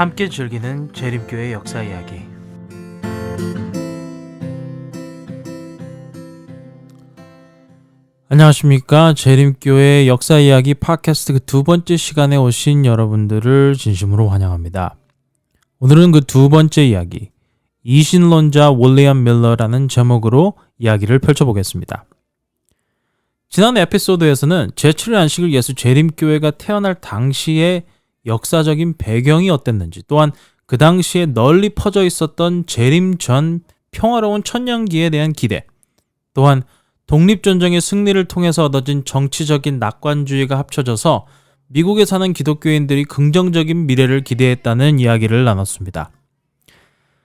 함께 즐기는 재림교회 역사 이야기. 안녕하십니까. 재림교회 역사 이야기 팟캐스트 그 두 번째 시간에 오신 여러분들을 진심으로 환영합니다. 오늘은 그 두 번째 이야기, 이신론자 윌리엄 밀러라는 제목으로 이야기를 펼쳐보겠습니다. 지난 에피소드에서는 제7일 안식일 예수 재림교회가 태어날 당시의 역사적인 배경이 어땠는지, 또한 그 당시에 널리 퍼져 있었던 재림 전 평화로운 천년기에 대한 기대, 또한 독립전쟁의 승리를 통해서 얻어진 정치적인 낙관주의가 합쳐져서 미국에 사는 기독교인들이 긍정적인 미래를 기대했다는 이야기를 나눴습니다.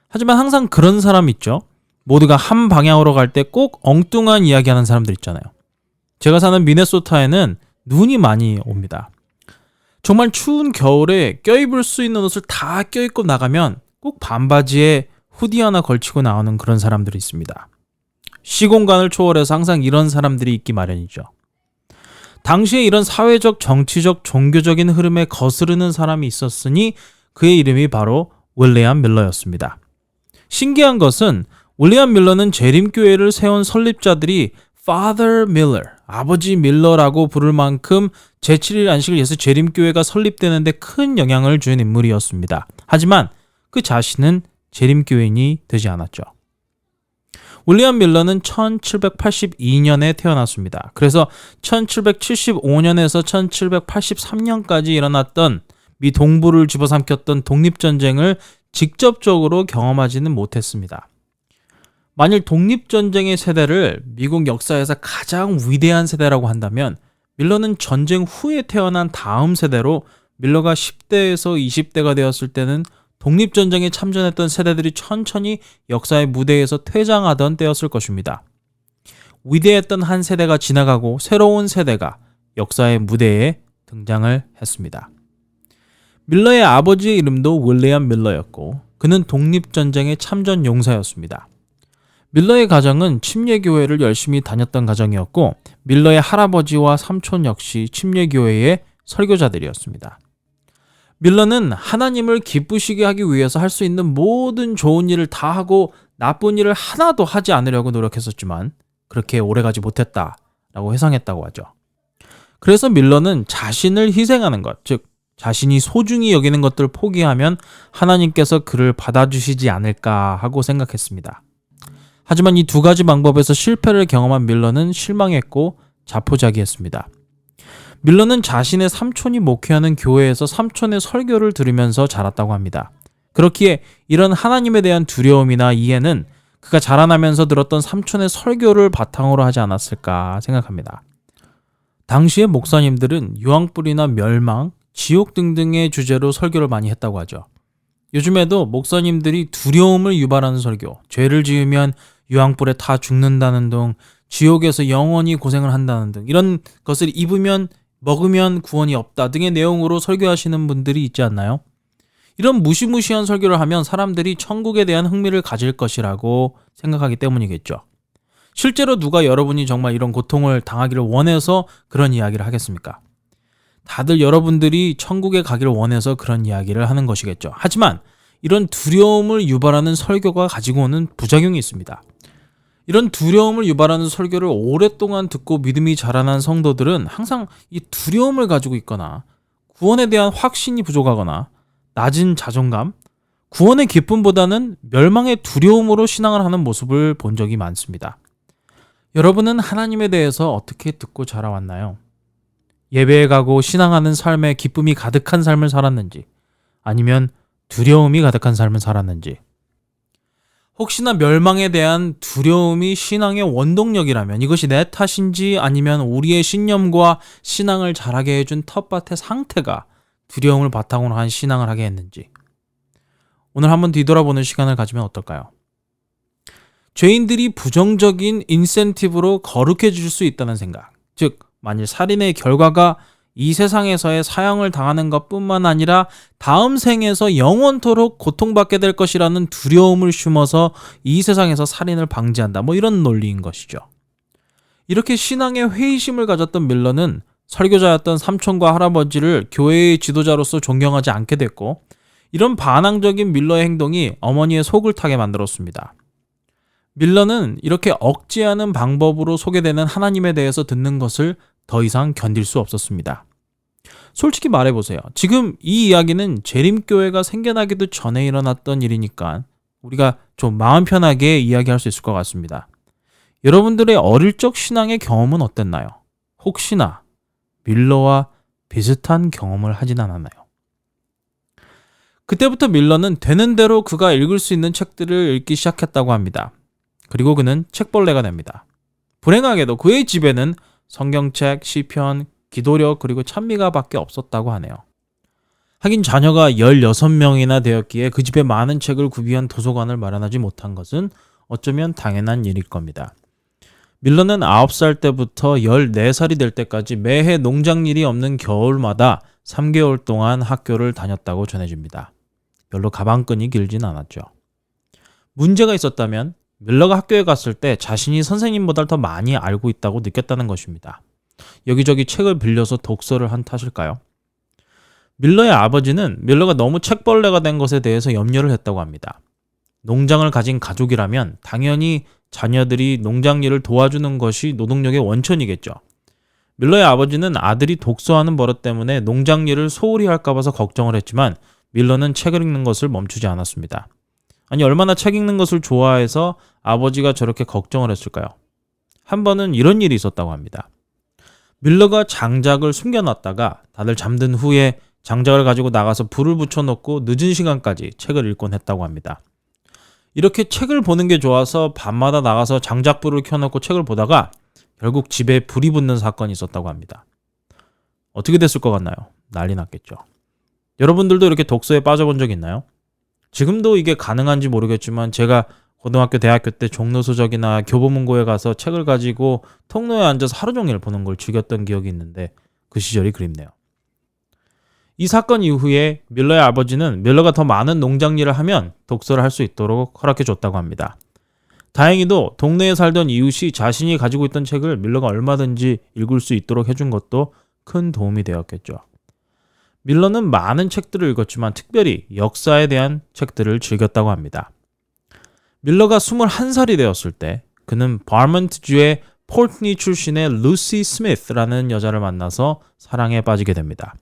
하지만 항상 그런 사람 있죠. 모두가 한 방향으로 갈 때 꼭 엉뚱한 이야기하는 사람들 있잖아요. 제가 사는 미네소타에는 눈이 많이 옵니다. 정말 추운 겨울에 껴입을 수 있는 옷을 다 껴입고 나가면 꼭 반바지에 후디 하나 걸치고 나오는 그런 사람들이 있습니다. 시공간을 초월해서 항상 이런 사람들이 있기 마련이죠. 당시에 이런 사회적, 정치적, 종교적인 흐름에 거스르는 사람이 있었으니 그의 이름이 바로 윌리엄 밀러였습니다. 신기한 것은 윌리엄 밀러는 재림교회를 세운 설립자들이 Father Miller, 아버지 밀러라고 부를 만큼 제7일 안식일 예수 재림교회가 설립되는데 큰 영향을 준 인물이었습니다. 하지만 그 자신은 재림교인이 되지 않았죠. 윌리엄 밀러는 1782년에 태어났습니다. 그래서 1775년에서 1783년까지 일어났던 미 동부를 집어삼켰던 독립전쟁을 직접적으로 경험하지는 못했습니다. 만일 독립전쟁의 세대를 미국 역사에서 가장 위대한 세대라고 한다면 밀러는 전쟁 후에 태어난 다음 세대로, 밀러가 10대에서 20대가 되었을 때는 독립전쟁에 참전했던 세대들이 천천히 역사의 무대에서 퇴장하던 때였을 것입니다. 위대했던 한 세대가 지나가고 새로운 세대가 역사의 무대에 등장을 했습니다. 밀러의 아버지의 이름도 윌리엄 밀러였고 그는 독립전쟁의 참전 용사였습니다. 밀러의 가정은 침례교회를 열심히 다녔던 가정이었고 밀러의 할아버지와 삼촌 역시 침례교회의 설교자들이었습니다. 밀러는 하나님을 기쁘시게 하기 위해서 할 수 있는 모든 좋은 일을 다 하고 나쁜 일을 하나도 하지 않으려고 노력했었지만 그렇게 오래가지 못했다라고 회상했다고 하죠. 그래서 밀러는 자신을 희생하는 것, 즉 자신이 소중히 여기는 것들을 포기하면 하나님께서 그를 받아주시지 않을까 하고 생각했습니다. 하지만 이 두 가지 방법에서 실패를 경험한 밀러는 실망했고 자포자기했습니다. 밀러는 자신의 삼촌이 목회하는 교회에서 삼촌의 설교를 들으면서 자랐다고 합니다. 그렇기에 이런 하나님에 대한 두려움이나 이해는 그가 자라나면서 들었던 삼촌의 설교를 바탕으로 하지 않았을까 생각합니다. 당시의 목사님들은 유황불이나 멸망, 지옥 등등의 주제로 설교를 많이 했다고 하죠. 요즘에도 목사님들이 두려움을 유발하는 설교, 죄를 지으면 유황불에 타 죽는다는 등, 지옥에서 영원히 고생을 한다는 등, 이런 것을 입으면 먹으면 구원이 없다 등의 내용으로 설교하시는 분들이 있지 않나요? 이런 무시무시한 설교를 하면 사람들이 천국에 대한 흥미를 가질 것이라고 생각하기 때문이겠죠. 실제로 누가 여러분이 정말 이런 고통을 당하기를 원해서 그런 이야기를 하겠습니까? 다들 여러분들이 천국에 가기를 원해서 그런 이야기를 하는 것이겠죠. 하지만 이런 두려움을 유발하는 설교가 가지고 오는 부작용이 있습니다. 이런 두려움을 유발하는 설교를 오랫동안 듣고 믿음이 자라난 성도들은 항상 이 두려움을 가지고 있거나 구원에 대한 확신이 부족하거나 낮은 자존감, 구원의 기쁨보다는 멸망의 두려움으로 신앙을 하는 모습을 본 적이 많습니다. 여러분은 하나님에 대해서 어떻게 듣고 자라왔나요? 예배에 가고 신앙하는 삶에 기쁨이 가득한 삶을 살았는지, 아니면 두려움이 가득한 삶을 살았는지, 혹시나 멸망에 대한 두려움이 신앙의 원동력이라면 이것이 내 탓인지 아니면 우리의 신념과 신앙을 자라게 해준 텃밭의 상태가 두려움을 바탕으로 한 신앙을 하게 했는지, 오늘 한번 뒤돌아보는 시간을 가지면 어떨까요? 죄인들이 부정적인 인센티브로 거룩해질 수 있다는 생각, 즉 만일 살인의 결과가 이 세상에서의 사형을 당하는 것뿐만 아니라 다음 생에서 영원토록 고통받게 될 것이라는 두려움을 심어서 이 세상에서 살인을 방지한다, 이런 논리인 것이죠. 이렇게 신앙에 회의심을 가졌던 밀러는 설교자였던 삼촌과 할아버지를 교회의 지도자로서 존경하지 않게 됐고, 이런 반항적인 밀러의 행동이 어머니의 속을 타게 만들었습니다. 밀러는 이렇게 억제하는 방법으로 소개되는 하나님에 대해서 듣는 것을 더 이상 견딜 수 없었습니다. 솔직히 말해보세요. 지금 이 이야기는 재림교회가 생겨나기도 전에 일어났던 일이니까 우리가 좀 마음 편하게 이야기할 수 있을 것 같습니다. 여러분들의 어릴 적 신앙의 경험은 어땠나요? 혹시나 밀러와 비슷한 경험을 하진 않았나요? 그때부터 밀러는 되는 대로 그가 읽을 수 있는 책들을 읽기 시작했다고 합니다. 그리고 그는 책벌레가 됩니다. 불행하게도 그의 집에는 성경책, 시편, 기도력 그리고 찬미가 밖에 없었다고 하네요. 하긴 자녀가 16명이나 되었기에 그 집에 많은 책을 구비한 도서관을 마련하지 못한 것은 어쩌면 당연한 일일 겁니다. 밀러는 9살 때부터 14살이 될 때까지 매해 농장일이 없는 겨울마다 3개월 동안 학교를 다녔다고 전해집니다. 별로 가방끈이 길진 않았죠. 문제가 있었다면 밀러가 학교에 갔을 때 자신이 선생님보다 더 많이 알고 있다고 느꼈다는 것입니다. 여기저기 책을 빌려서 독서를 한 탓일까요? 밀러의 아버지는 밀러가 너무 책벌레가 된 것에 대해서 염려를 했다고 합니다. 농장을 가진 가족이라면 당연히 자녀들이 농장 일을 도와주는 것이 노동력의 원천이겠죠. 밀러의 아버지는 아들이 독서하는 버릇 때문에 농장 일을 소홀히 할까 봐서 걱정을 했지만 밀러는 책을 읽는 것을 멈추지 않았습니다. 아니 얼마나 책 읽는 것을 좋아해서 아버지가 저렇게 걱정을 했을까요? 한 번은 이런 일이 있었다고 합니다. 밀러가 장작을 숨겨놨다가 다들 잠든 후에 장작을 가지고 나가서 불을 붙여놓고 늦은 시간까지 책을 읽곤 했다고 합니다. 이렇게 책을 보는 게 좋아서 밤마다 나가서 장작불을 켜놓고 책을 보다가 결국 집에 불이 붙는 사건이 있었다고 합니다. 어떻게 됐을 것 같나요? 난리 났겠죠. 여러분들도 이렇게 독서에 빠져본 적 있나요? 지금도 이게 가능한지 모르겠지만 제가 고등학교, 대학교 때 종로서적이나 교보문고에 가서 책을 가지고 통로에 앉아서 하루 종일 보는 걸 즐겼던 기억이 있는데 그 시절이 그립네요. 이 사건 이후에 밀러의 아버지는 밀러가 더 많은 농장 일을 하면 독서를 할 수 있도록 허락해 줬다고 합니다. 다행히도 동네에 살던 이웃이 자신이 가지고 있던 책을 밀러가 얼마든지 읽을 수 있도록 해준 것도 큰 도움이 되었겠죠. 밀러는 많은 책들을 읽었지만 특별히 역사에 대한 책들을 즐겼다고 합니다. 밀러가 21살이 되었을 때 그는 버먼트주의 폴트니 출신의 루시 스미스라는 여자를 만나서 사랑에 빠지게 됩니다.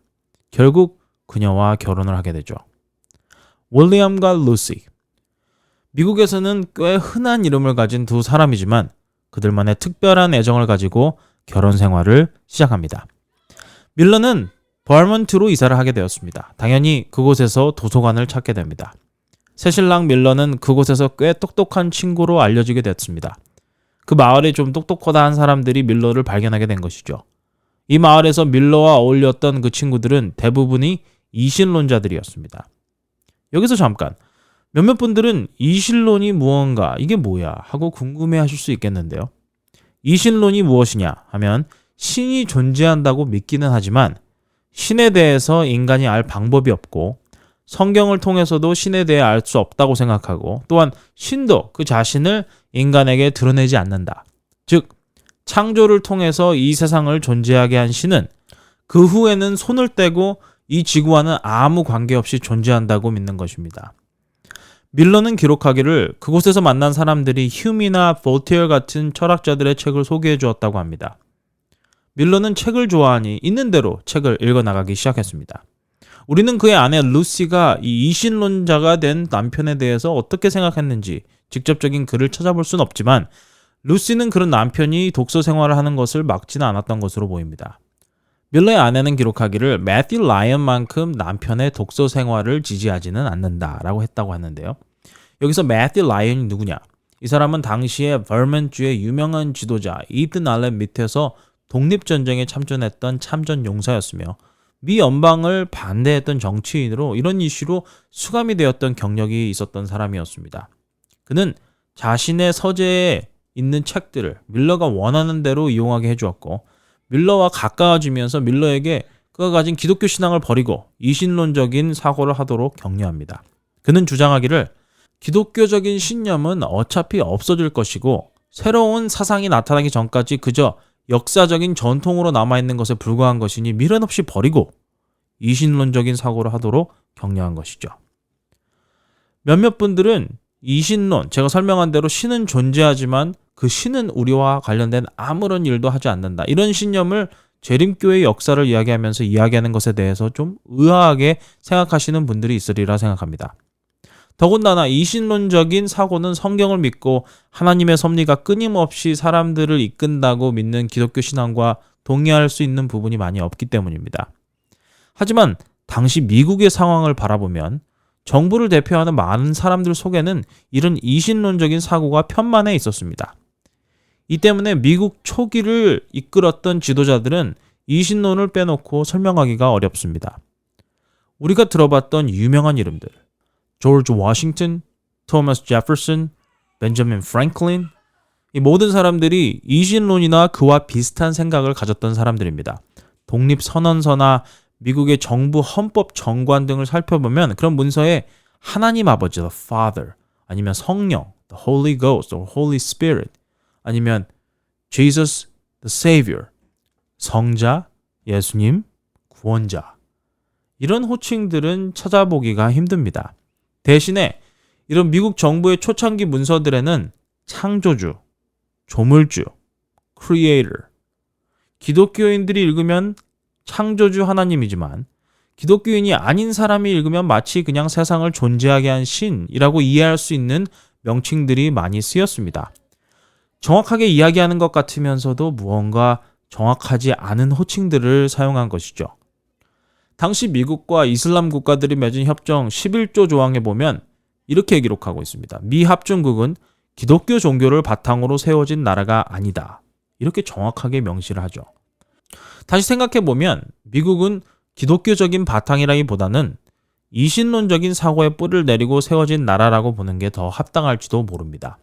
결국 그녀와 결혼을 하게 되죠. 윌리엄과 루시. 미국에서는 꽤 흔한 이름을 가진 두 사람이지만 그들만의 특별한 애정을 가지고 결혼 생활을 시작합니다. 밀러는 버먼트로 이사를 하게 되었습니다. 당연히 그곳에서 도서관을 찾게 됩니다. 새신랑 밀러는 그곳에서 꽤 똑똑한 친구로 알려지게 됐습니다. 그 마을에 좀 똑똑하다 한 사람들이 밀러를 발견하게 된 것이죠. 이 마을에서 밀러와 어울렸던 그 친구들은 대부분이 이신론자들이었습니다. 여기서 잠깐 몇몇 분들은 이신론이 무언가 이게 뭐야 하고 궁금해하실 수 있겠는데요. 이신론이 무엇이냐 하면 신이 존재한다고 믿기는 하지만 신에 대해서 인간이 알 방법이 없고 성경을 통해서도 신에 대해 알 수 없다고 생각하고 또한 신도 그 자신을 인간에게 드러내지 않는다. 즉 창조를 통해서 이 세상을 존재하게 한 신은 그 후에는 손을 떼고 이 지구와는 아무 관계없이 존재한다고 믿는 것입니다. 밀러는 기록하기를 그곳에서 만난 사람들이 휴미나 볼테어 같은 철학자들의 책을 소개해 주었다고 합니다. 밀러는 책을 좋아하니 있는 대로 책을 읽어나가기 시작했습니다. 우리는 그의 아내 루시가 이 이신론자가 된 남편에 대해서 어떻게 생각했는지 직접적인 글을 찾아볼 수는 없지만 루시는 그런 남편이 독서 생활을 하는 것을 막지는 않았던 것으로 보입니다. 밀러의 아내는 기록하기를 매튜 라이언만큼 남편의 독서 생활을 지지하지는 않는다라고 했다고 하는데요. 여기서 매튜 라이언이 누구냐? 이 사람은 당시에 버먼트주의 유명한 지도자 이튼 알렌 밑에서 독립전쟁에 참전했던 참전용사였으며 미 연방을 반대했던 정치인으로 이런 이슈로 수감이 되었던 경력이 있었던 사람이었습니다. 그는 자신의 서재에 있는 책들을 밀러가 원하는 대로 이용하게 해주었고 밀러와 가까워지면서 밀러에게 그가 가진 기독교 신앙을 버리고 이신론적인 사고를 하도록 격려합니다. 그는 주장하기를 기독교적인 신념은 어차피 없어질 것이고 새로운 사상이 나타나기 전까지 그저 역사적인 전통으로 남아있는 것에 불과한 것이니 미련 없이 버리고 이신론적인 사고를 하도록 격려한 것이죠. 몇몇 분들은 이신론, 제가 설명한 대로 신은 존재하지만 그 신은 우리와 관련된 아무런 일도 하지 않는다. 이런 신념을 재림교의 역사를 이야기하면서 이야기하는 것에 대해서 좀 의아하게 생각하시는 분들이 있으리라 생각합니다. 더군다나 이신론적인 사고는 성경을 믿고 하나님의 섭리가 끊임없이 사람들을 이끈다고 믿는 기독교 신앙과 동의할 수 있는 부분이 많이 없기 때문입니다. 하지만 당시 미국의 상황을 바라보면 정부를 대표하는 많은 사람들 속에는 이런 이신론적인 사고가 편만해 있었습니다. 이 때문에 미국 초기를 이끌었던 지도자들은 이신론을 빼놓고 설명하기가 어렵습니다. 우리가 들어봤던 유명한 이름들, 조지 워싱턴, 토마스 제퍼슨, 벤저민 프랭클린, 이 모든 사람들이 이신론이나 그와 비슷한 생각을 가졌던 사람들입니다. 독립선언서나 미국의 정부 헌법 정관 등을 살펴보면 그런 문서에 하나님 아버지, the Father, 아니면 성령, the Holy Ghost, or Holy Spirit, 아니면 Jesus, the Savior, 성자, 예수님, 구원자, 이런 호칭들은 찾아보기가 힘듭니다. 대신에 이런 미국 정부의 초창기 문서들에는 창조주, 조물주, Creator, 기독교인들이 읽으면 창조주 하나님이지만 기독교인이 아닌 사람이 읽으면 마치 그냥 세상을 존재하게 한 신이라고 이해할 수 있는 명칭들이 많이 쓰였습니다. 정확하게 이야기하는 것 같으면서도 무언가 정확하지 않은 호칭들을 사용한 것이죠. 당시 미국과 이슬람 국가들이 맺은 협정 11조 조항에 보면 이렇게 기록하고 있습니다. 미 합중국은 기독교 종교를 바탕으로 세워진 나라가 아니다. 이렇게 정확하게 명시를 하죠. 다시 생각해보면 미국은 기독교적인 바탕이라기보다는 이신론적인 사고에 뿌리를 내리고 세워진 나라라고 보는 게 더 합당할지도 모릅니다.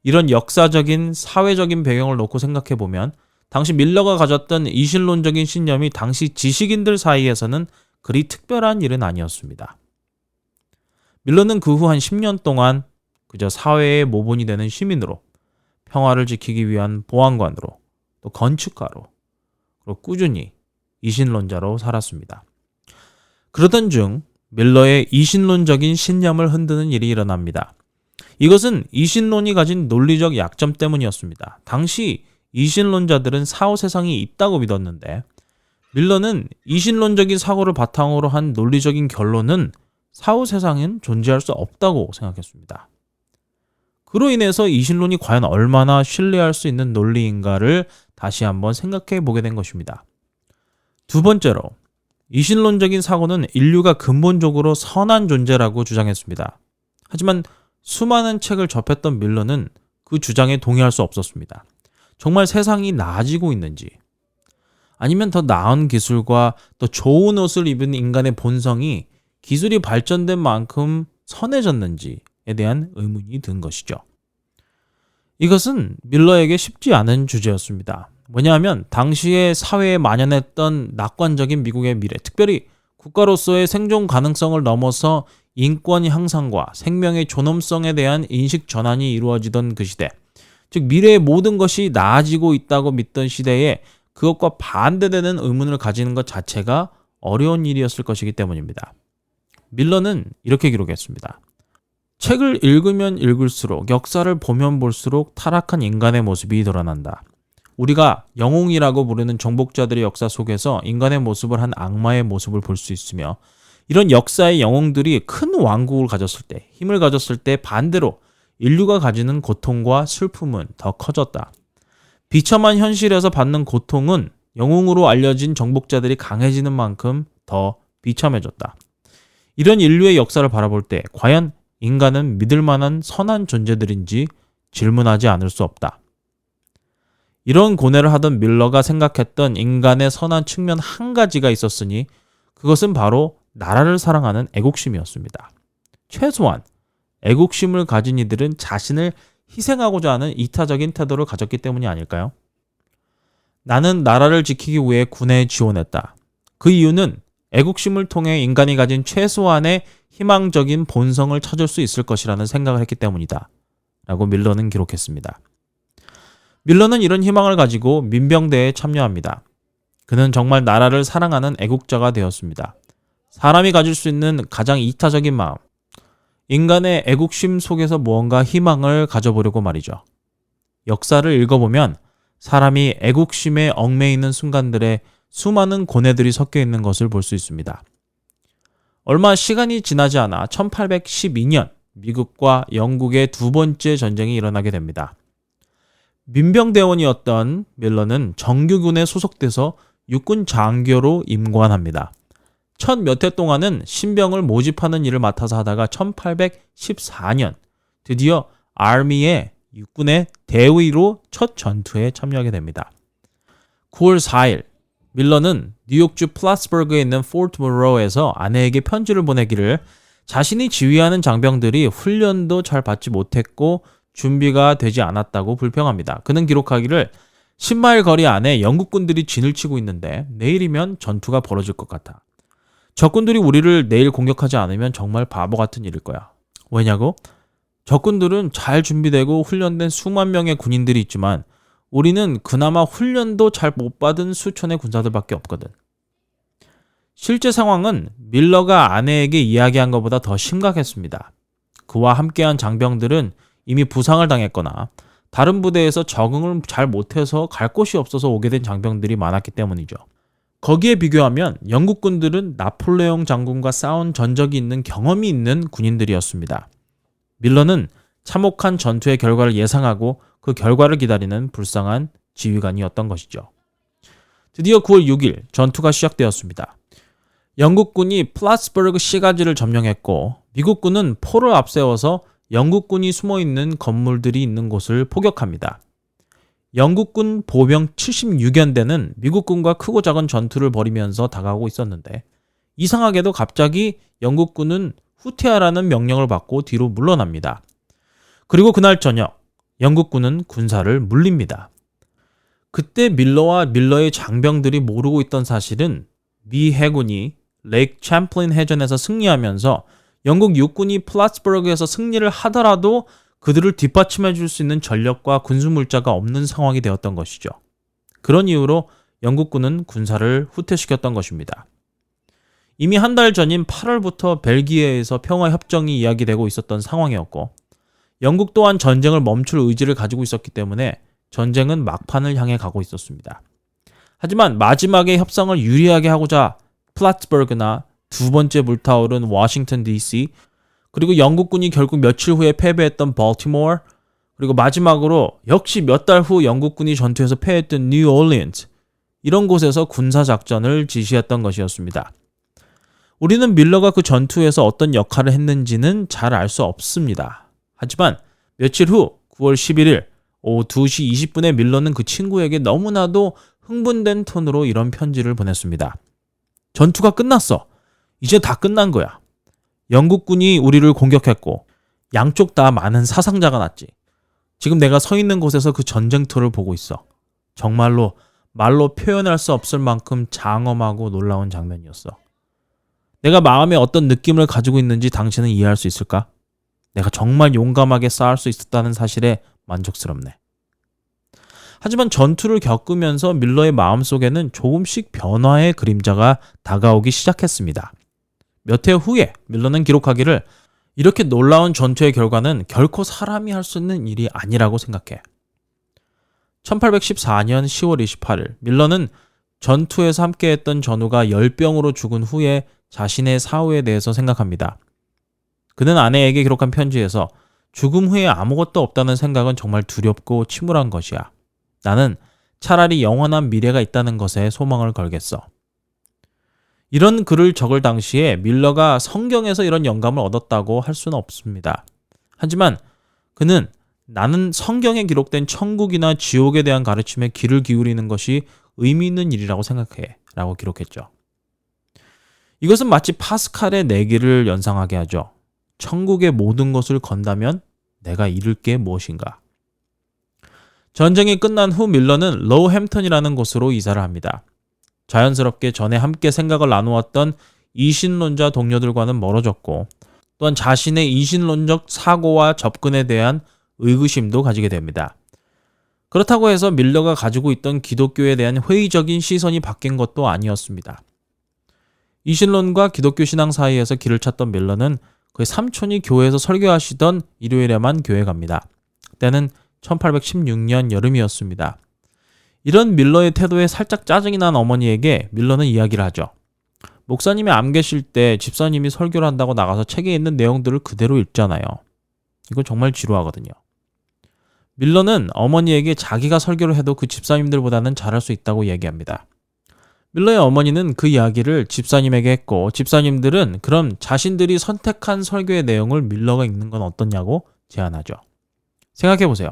이런 역사적인 사회적인 배경을 놓고 생각해보면 당시 밀러가 가졌던 이신론적인 신념이 당시 지식인들 사이에서는 그리 특별한 일은 아니었습니다. 밀러는 그 후 한 10년 동안 그저 사회의 모본이 되는 시민으로, 평화를 지키기 위한 보안관으로, 또 건축가로, 그리고 꾸준히 이신론자로 살았습니다. 그러던 중 밀러의 이신론적인 신념을 흔드는 일이 일어납니다. 이것은 이신론이 가진 논리적 약점 때문이었습니다. 당시 이신론자들은 사후 세상이 있다고 믿었는데 밀러는 이신론적인 사고를 바탕으로 한 논리적인 결론은 사후 세상은 존재할 수 없다고 생각했습니다. 그로 인해서 이신론이 과연 얼마나 신뢰할 수 있는 논리인가를 다시 한번 생각해 보게 된 것입니다. 두 번째로, 이신론적인 사고는 인류가 근본적으로 선한 존재라고 주장했습니다. 하지만 수많은 책을 접했던 밀러는 그 주장에 동의할 수 없었습니다. 정말 세상이 나아지고 있는지, 아니면 더 나은 기술과 더 좋은 옷을 입은 인간의 본성이 기술이 발전된 만큼 선해졌는지에 대한 의문이 든 것이죠. 이것은 밀러에게 쉽지 않은 주제였습니다. 뭐냐하면 당시의 사회에 만연했던 낙관적인 미국의 미래, 특별히 국가로서의 생존 가능성을 넘어서 인권 향상과 생명의 존엄성에 대한 인식 전환이 이루어지던 그 시대, 즉 미래의 모든 것이 나아지고 있다고 믿던 시대에 그것과 반대되는 의문을 가지는 것 자체가 어려운 일이었을 것이기 때문입니다. 밀러는 이렇게 기록했습니다. 책을 읽으면 읽을수록, 역사를 보면 볼수록 타락한 인간의 모습이 드러난다. 우리가 영웅이라고 부르는 정복자들의 역사 속에서 인간의 모습을 한 악마의 모습을 볼 수 있으며, 이런 역사의 영웅들이 큰 왕국을 가졌을 때, 힘을 가졌을 때 반대로 인류가 가지는 고통과 슬픔은 더 커졌다. 비참한 현실에서 받는 고통은 영웅으로 알려진 정복자들이 강해지는 만큼 더 비참해졌다. 이런 인류의 역사를 바라볼 때 과연 인간은 믿을 만한 선한 존재들인지 질문하지 않을 수 없다. 이런 고뇌를 하던 밀러가 생각했던 인간의 선한 측면 한 가지가 있었으니 그것은 바로 나라를 사랑하는 애국심이었습니다. 최소한 애국심을 가진 이들은 자신을 희생하고자 하는 이타적인 태도를 가졌기 때문이 아닐까요? 나는 나라를 지키기 위해 군에 지원했다. 그 이유는 애국심을 통해 인간이 가진 최소한의 희망적인 본성을 찾을 수 있을 것이라는 생각을 했기 때문이다. 라고 밀러는 기록했습니다. 밀러는 이런 희망을 가지고 민병대에 참여합니다. 그는 정말 나라를 사랑하는 애국자가 되었습니다. 사람이 가질 수 있는 가장 이타적인 마음, 인간의 애국심 속에서 무언가 희망을 가져보려고 말이죠. 역사를 읽어보면 사람이 애국심에 얽매이는 순간들에 수많은 고뇌들이 섞여 있는 것을 볼 수 있습니다. 얼마 시간이 지나지 않아 1812년 미국과 영국의 두 번째 전쟁이 일어나게 됩니다. 민병대원이었던 밀러는 정규군에 소속돼서 육군 장교로 임관합니다. 첫 몇 해 동안은 신병을 모집하는 일을 맡아서 하다가 1814년 드디어 아미의 육군의 대위로 첫 전투에 참여하게 됩니다. 9월 4일 밀러는 뉴욕주 플라츠버그에 있는 포트 모로에서 아내에게 편지를 보내기를 자신이 지휘하는 장병들이 훈련도 잘 받지 못했고 준비가 되지 않았다고 불평합니다. 그는 기록하기를 10마일 거리 안에 영국군들이 진을 치고 있는데 내일이면 전투가 벌어질 것 같아. 적군들이 우리를 내일 공격하지 않으면 정말 바보 같은 일일 거야. 왜냐고? 적군들은 잘 준비되고 훈련된 수만 명의 군인들이 있지만 우리는 그나마 훈련도 잘 못 받은 수천의 군사들밖에 없거든. 실제 상황은 밀러가 아내에게 이야기한 것보다 더 심각했습니다. 그와 함께한 장병들은 이미 부상을 당했거나 다른 부대에서 적응을 잘 못해서 갈 곳이 없어서 오게 된 장병들이 많았기 때문이죠. 거기에 비교하면 영국군들은 나폴레옹 장군과 싸운 전적이 있는 경험이 있는 군인들이었습니다. 밀러는 참혹한 전투의 결과를 예상하고 그 결과를 기다리는 불쌍한 지휘관이었던 것이죠. 드디어 9월 6일 전투가 시작되었습니다. 영국군이 플라츠버그 시가지를 점령했고 미국군은 포를 앞세워서 영국군이 숨어있는 건물들이 있는 곳을 포격합니다. 영국군 보병 76연대는 미국군과 크고 작은 전투를 벌이면서 다가오고 있었는데 이상하게도 갑자기 영국군은 후퇴하라는 명령을 받고 뒤로 물러납니다. 그리고 그날 저녁 영국군은 군사를 물립니다. 그때 밀러와 밀러의 장병들이 모르고 있던 사실은 미 해군이 레이크 챔플린 해전에서 승리하면서 영국 육군이 플라츠버그에서 승리를 하더라도 그들을 뒷받침해 줄 수 있는 전력과 군수물자가 없는 상황이 되었던 것이죠. 그런 이유로 영국군은 군사를 후퇴시켰던 것입니다. 이미 한 달 전인 8월부터 벨기에에서 평화협정이 이야기되고 있었던 상황이었고 영국 또한 전쟁을 멈출 의지를 가지고 있었기 때문에 전쟁은 막판을 향해 가고 있었습니다. 하지만 마지막에 협상을 유리하게 하고자 플라츠버그나 두 번째 불타오른 워싱턴 DC 그리고 영국군이 결국 며칠 후에 패배했던 발티모어 그리고 마지막으로 역시 몇 달 후 영국군이 전투에서 패했던 뉴올리언스 이런 곳에서 군사작전을 지시했던 것이었습니다. 우리는 밀러가 그 전투에서 어떤 역할을 했는지는 잘 알 수 없습니다. 하지만 며칠 후 9월 11일 오후 2시 20분에 밀러는 그 친구에게 너무나도 흥분된 톤으로 이런 편지를 보냈습니다. 전투가 끝났어. 이제 다 끝난 거야. 영국군이 우리를 공격했고 양쪽 다 많은 사상자가 났지. 지금 내가 서 있는 곳에서 그 전쟁터를 보고 있어. 정말로 말로 표현할 수 없을 만큼 장엄하고 놀라운 장면이었어. 내가 마음에 어떤 느낌을 가지고 있는지 당신은 이해할 수 있을까? 내가 정말 용감하게 싸울 수 있었다는 사실에 만족스럽네. 하지만 전투를 겪으면서 밀러의 마음속에는 조금씩 변화의 그림자가 다가오기 시작했습니다. 몇 해 후에 밀러는 기록하기를 이렇게 놀라운 전투의 결과는 결코 사람이 할 수 있는 일이 아니라고 생각해. 1814년 10월 28일 밀러는 전투에서 함께했던 전우가 열병으로 죽은 후에 자신의 사후에 대해서 생각합니다. 그는 아내에게 기록한 편지에서 죽음 후에 아무것도 없다는 생각은 정말 두렵고 침울한 것이야. 나는 차라리 영원한 미래가 있다는 것에 소망을 걸겠어. 이런 글을 적을 당시에 밀러가 성경에서 이런 영감을 얻었다고 할 수는 없습니다. 하지만 그는 나는 성경에 기록된 천국이나 지옥에 대한 가르침에 귀를 기울이는 것이 의미 있는 일이라고 생각해 라고 기록했죠. 이것은 마치 파스칼의 내기를 연상하게 하죠. 천국의 모든 것을 건다면 내가 잃을 게 무엇인가. 전쟁이 끝난 후 밀러는 로우햄턴이라는 곳으로 이사를 합니다. 자연스럽게 전에 함께 생각을 나누었던 이신론자 동료들과는 멀어졌고 또한 자신의 이신론적 사고와 접근에 대한 의구심도 가지게 됩니다. 그렇다고 해서 밀러가 가지고 있던 기독교에 대한 회의적인 시선이 바뀐 것도 아니었습니다. 이신론과 기독교 신앙 사이에서 길을 찾던 밀러는 그의 삼촌이 교회에서 설교하시던 일요일에만 교회 갑니다. 때는 1816년 여름이었습니다. 이런 밀러의 태도에 살짝 짜증이 난 어머니에게 밀러는 이야기를 하죠. 목사님이 안 계실 때 집사님이 설교를 한다고 나가서 책에 있는 내용들을 그대로 읽잖아요. 이거 정말 지루하거든요. 밀러는 어머니에게 자기가 설교를 해도 그 집사님들보다는 잘할 수 있다고 얘기합니다. 밀러의 어머니는 그 이야기를 집사님에게 했고 집사님들은 그럼 자신들이 선택한 설교의 내용을 밀러가 읽는 건 어떻냐고 제안하죠. 생각해보세요.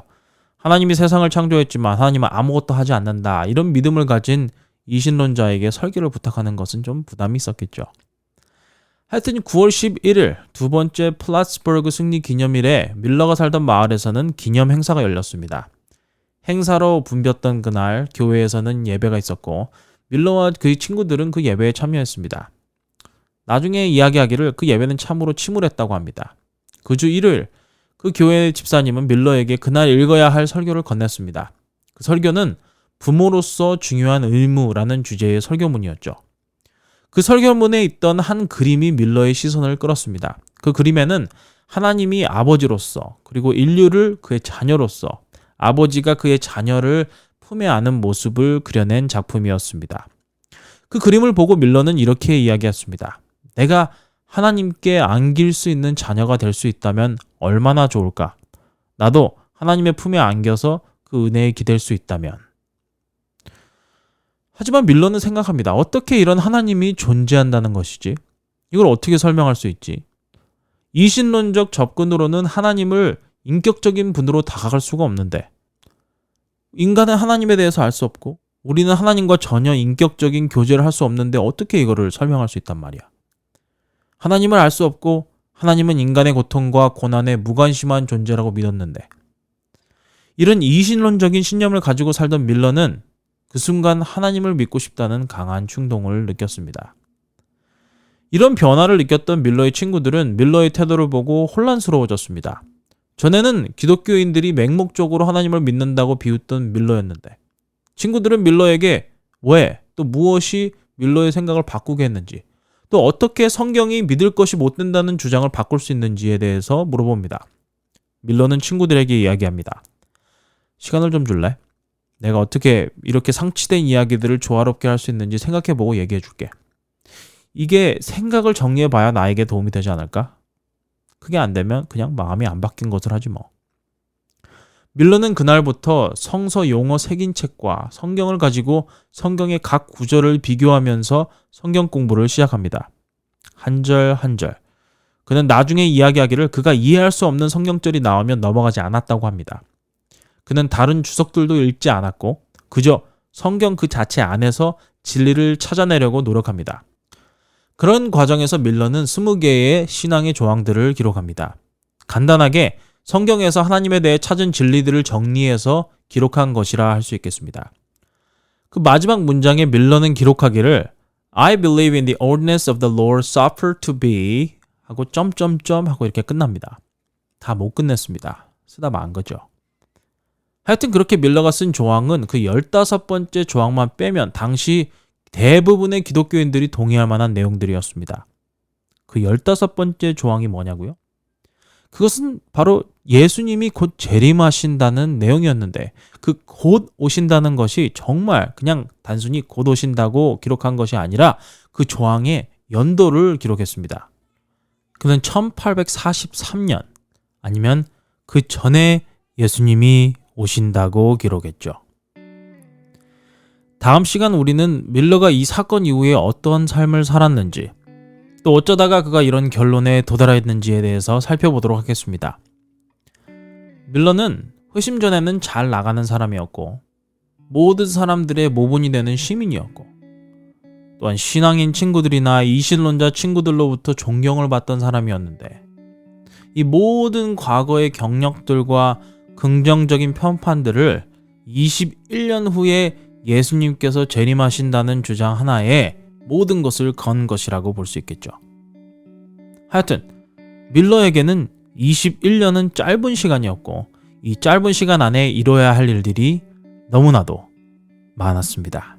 하나님이 세상을 창조했지만 하나님은 아무것도 하지 않는다. 이런 믿음을 가진 이신론자에게 설교를 부탁하는 것은 좀 부담이 있었겠죠. 하여튼 9월 11일 두 번째 플라츠버그 승리 기념일에 밀러가 살던 마을에서는 기념 행사가 열렸습니다. 행사로 붐볐던 그날 교회에서는 예배가 있었고 밀러와 그의 친구들은 그 예배에 참여했습니다. 나중에 이야기하기를 그 예배는 참으로 침울했다고 합니다. 그 주 일요일 그 교회 집사님은 밀러에게 그날 읽어야 할 설교를 건넸습니다. 그 설교는 부모로서 중요한 의무라는 주제의 설교문이었죠. 그 설교문에 있던 한 그림이 밀러의 시선을 끌었습니다. 그 그림에는 하나님이 아버지로서 그리고 인류를 그의 자녀로서 아버지가 그의 자녀를 품에 안은 모습을 그려낸 작품이었습니다. 그 그림을 보고 밀러는 이렇게 이야기했습니다. 내가 하나님께 안길 수 있는 자녀가 될 수 있다면 얼마나 좋을까? 나도 하나님의 품에 안겨서 그 은혜에 기댈 수 있다면. 하지만 밀러는 생각합니다. 어떻게 이런 하나님이 존재한다는 것이지? 이걸 어떻게 설명할 수 있지? 이신론적 접근으로는 하나님을 인격적인 분으로 다가갈 수가 없는데 인간은 하나님에 대해서 알 수 없고 우리는 하나님과 전혀 인격적인 교제를 할 수 없는데 어떻게 이거를 설명할 수 있단 말이야. 하나님을 알 수 없고 하나님은 인간의 고통과 고난에 무관심한 존재라고 믿었는데 이런 이신론적인 신념을 가지고 살던 밀러는 그 순간 하나님을 믿고 싶다는 강한 충동을 느꼈습니다. 이런 변화를 느꼈던 밀러의 친구들은 밀러의 태도를 보고 혼란스러워졌습니다. 전에는 기독교인들이 맹목적으로 하나님을 믿는다고 비웃던 밀러였는데 친구들은 밀러에게 왜, 또 무엇이 밀러의 생각을 바꾸게 했는지 또 어떻게 성경이 믿을 것이 못 된다는 주장을 바꿀 수 있는지에 대해서 물어봅니다. 밀러는 친구들에게 이야기합니다. 시간을 좀 줄래? 내가 어떻게 이렇게 상치된 이야기들을 조화롭게 할 수 있는지 생각해보고 얘기해줄게. 이게 생각을 정리해봐야 나에게 도움이 되지 않을까? 그게 안 되면 그냥 마음이 안 바뀐 것을 하지 뭐. 밀러는 그날부터 성서 용어 새긴 책과 성경을 가지고 성경의 각 구절을 비교하면서 성경 공부를 시작합니다. 한 절 한 절. 그는 나중에 이야기하기를 그가 이해할 수 없는 성경절이 나오면 넘어가지 않았다고 합니다. 그는 다른 주석들도 읽지 않았고 그저 성경 그 자체 안에서 진리를 찾아내려고 노력합니다. 그런 과정에서 밀러는 20개의 신앙의 조항들을 기록합니다. 간단하게 성경에서 하나님에 대해 찾은 진리들을 정리해서 기록한 것이라 할 수 있겠습니다. 그 마지막 문장에 밀러는 기록하기를 I believe in the ordinance of the Lord suffer to be 하고 점점점 하고 이렇게 끝납니다. 다 못 끝냈습니다. 쓰다 만 거죠. 하여튼 그렇게 밀러가 쓴 조항은 그 15번째 조항만 빼면 당시 대부분의 기독교인들이 동의할 만한 내용들이었습니다. 그 15번째 조항이 뭐냐고요? 그것은 바로 예수님이 곧 재림하신다는 내용이었는데 그 곧 오신다는 것이 정말 그냥 단순히 곧 오신다고 기록한 것이 아니라 그 조항의 연도를 기록했습니다. 그는 1843년 아니면 그 전에 예수님이 오신다고 기록했죠. 다음 시간 우리는 밀러가 이 사건 이후에 어떤 삶을 살았는지 또 어쩌다가 그가 이런 결론에 도달했는지에 대해서 살펴보도록 하겠습니다. 밀러는 회심 전에는 잘 나가는 사람이었고 모든 사람들의 모본이 되는 시민이었고 또한 신앙인 친구들이나 이신론자 친구들로부터 존경을 받던 사람이었는데 이 모든 과거의 경력들과 긍정적인 편판들을 21년 후에 예수님께서 재림하신다는 주장 하나에 모든 것을 건 것이라고 볼 수 있겠죠. 하여튼 밀러에게는 21년은 짧은 시간이었고 이 짧은 시간 안에 이뤄야 할 일들이 너무나도 많았습니다.